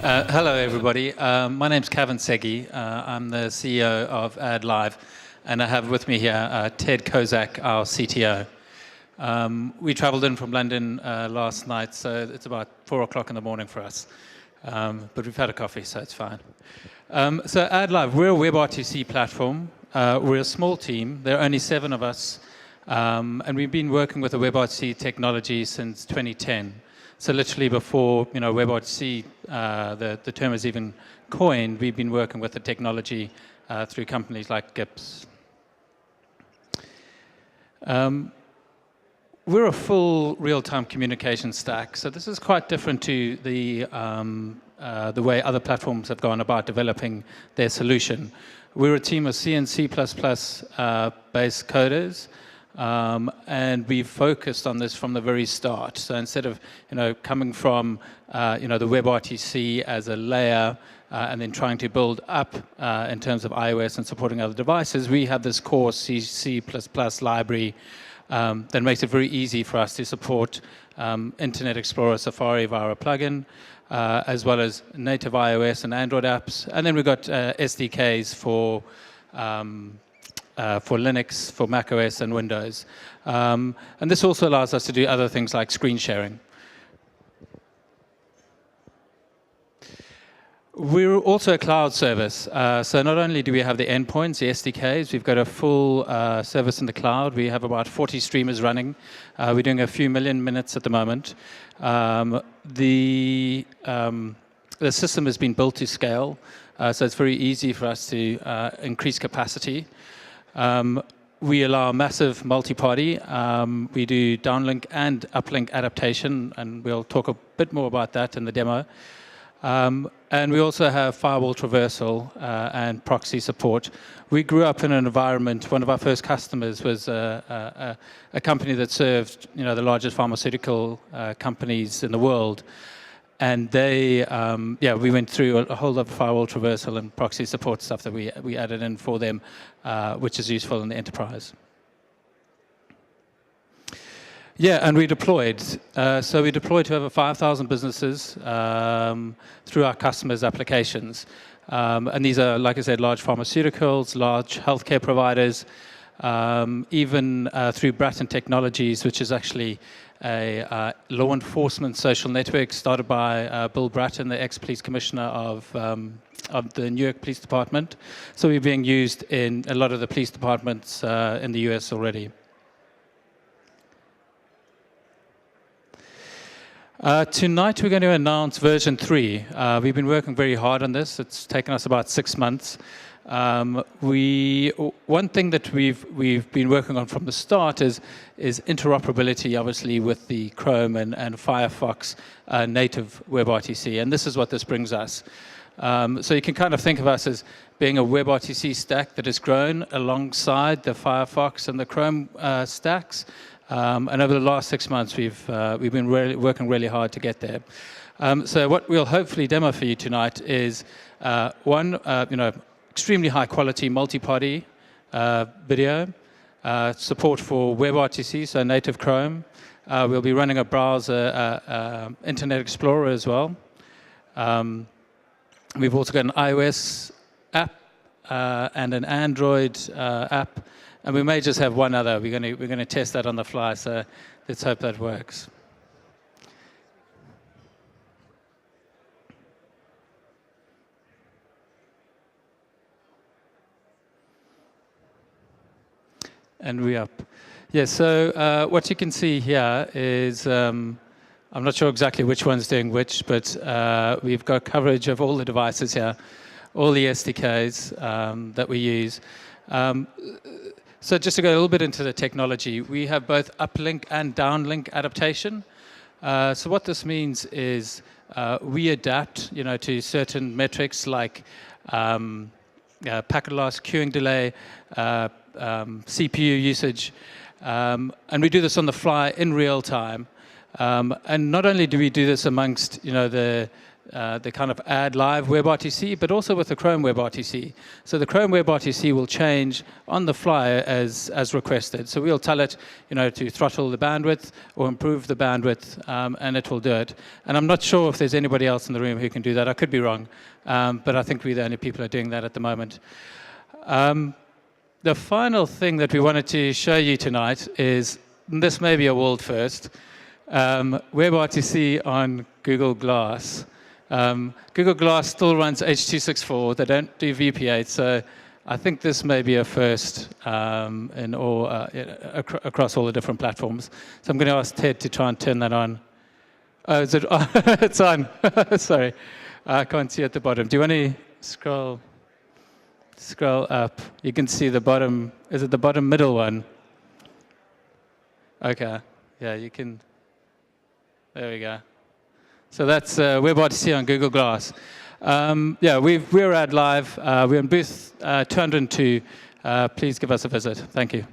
Hello, everybody. My name's Kevin Segi. I'm the CEO of AddLive, and I have with me here Ted Kozak, our CTO. We traveled in from London last night, so it's about 4 o'clock in the morning for us. But we've had a coffee, so it's fine. So AddLive, we're a WebRTC platform. We're a small team. There are only 7 of us. And we've been working with the WebRTC technology since 2010. So literally before WebRTC, the term is even coined, we've been working with the technology through companies like GIPS. We're a full real-time communication stack, so this is quite different to the way other platforms have gone about developing their solution. We're a team of C and C++ based coders. And we focused on this from the very start. So instead of coming from the WebRTC as a layer and then trying to build up in terms of iOS and supporting other devices, we have this core C++ library that makes it very easy for us to support Internet Explorer, Safari via a plugin, as well as native iOS and Android apps. And then we've got SDKs for Linux, for macOS, and Windows. And this also allows us to do other things like screen sharing. We're also a cloud service. So not only do we have the endpoints, the SDKs, we've got a full service in the cloud. We have about 40 streamers running. We're doing a few million minutes at the moment. The system has been built to scale, so it's very easy for us to increase capacity. We allow massive multi-party. We do downlink and uplink adaptation, and we'll talk a bit more about that in the demo. And we also have firewall traversal and proxy support. We grew up in an environment. One of our first customers was a company that served the largest pharmaceutical companies in the world. And we went through a whole lot of firewall traversal and proxy support stuff that we added in for them, which is useful in the enterprise. Yeah, and we deployed. So we deployed to over 5,000 businesses through our customers' applications. And these are, like I said, large pharmaceuticals, large healthcare providers, even through Bratton Technologies, which is actually a law enforcement social network started by Bill Bratton, the ex-police commissioner of the New York Police Department. So we're being used in a lot of the police departments in the US already. Tonight we're going to announce version 3. We've been working very hard on this. It's taken us about 6 months. One thing that we've been working on from the start is interoperability, obviously, with the Chrome and Firefox native WebRTC, and this is what this brings us. So you can kind of think of us as being a WebRTC stack that has grown alongside the Firefox and the Chrome stacks. And over the last 6 months, we've been working really hard to get there. So what we'll hopefully demo for you tonight is extremely high quality multi-party video, support for WebRTC, so native Chrome. We'll be running a browser, Internet Explorer as well. We've also got an iOS app and an Android app, and we may just have one other. We're going to test that on the fly, so let's hope that works. And we're up. Yeah, so what you can see here is, I'm not sure exactly which one's doing which, but we've got coverage of all the devices here, all the SDKs that we use. So just to go a little bit into the technology, we have both uplink and downlink adaptation. So what this means is we adapt to certain metrics like packet loss, queuing delay, CPU usage, and we do this on the fly in real time. And not only do we do this amongst the the kind of AddLive WebRTC, but also with the Chrome WebRTC. So the Chrome WebRTC will change on the fly as requested. So we'll tell it, to throttle the bandwidth or improve the bandwidth, and it will do it. And I'm not sure if there's anybody else in the room who can do that. I could be wrong, but I think we're the only people who are doing that at the moment. The final thing that we wanted to show you tonight is, this may be a world first, WebRTC on Google Glass. Google Glass still runs H.264. They don't do VP8, so I think this may be a first across all the different platforms. So I'm going to ask Ted to try and turn that on. Oh, is it? Oh, it's on. Sorry, I can't see at the bottom. Do you want to scroll up? You can see the bottom. Is it the bottom middle one? Okay. Yeah, you can. There we go. So that's WebRTC on Google Glass. Yeah, we're AddLive. We're in booth 202. Please give us a visit. Thank you.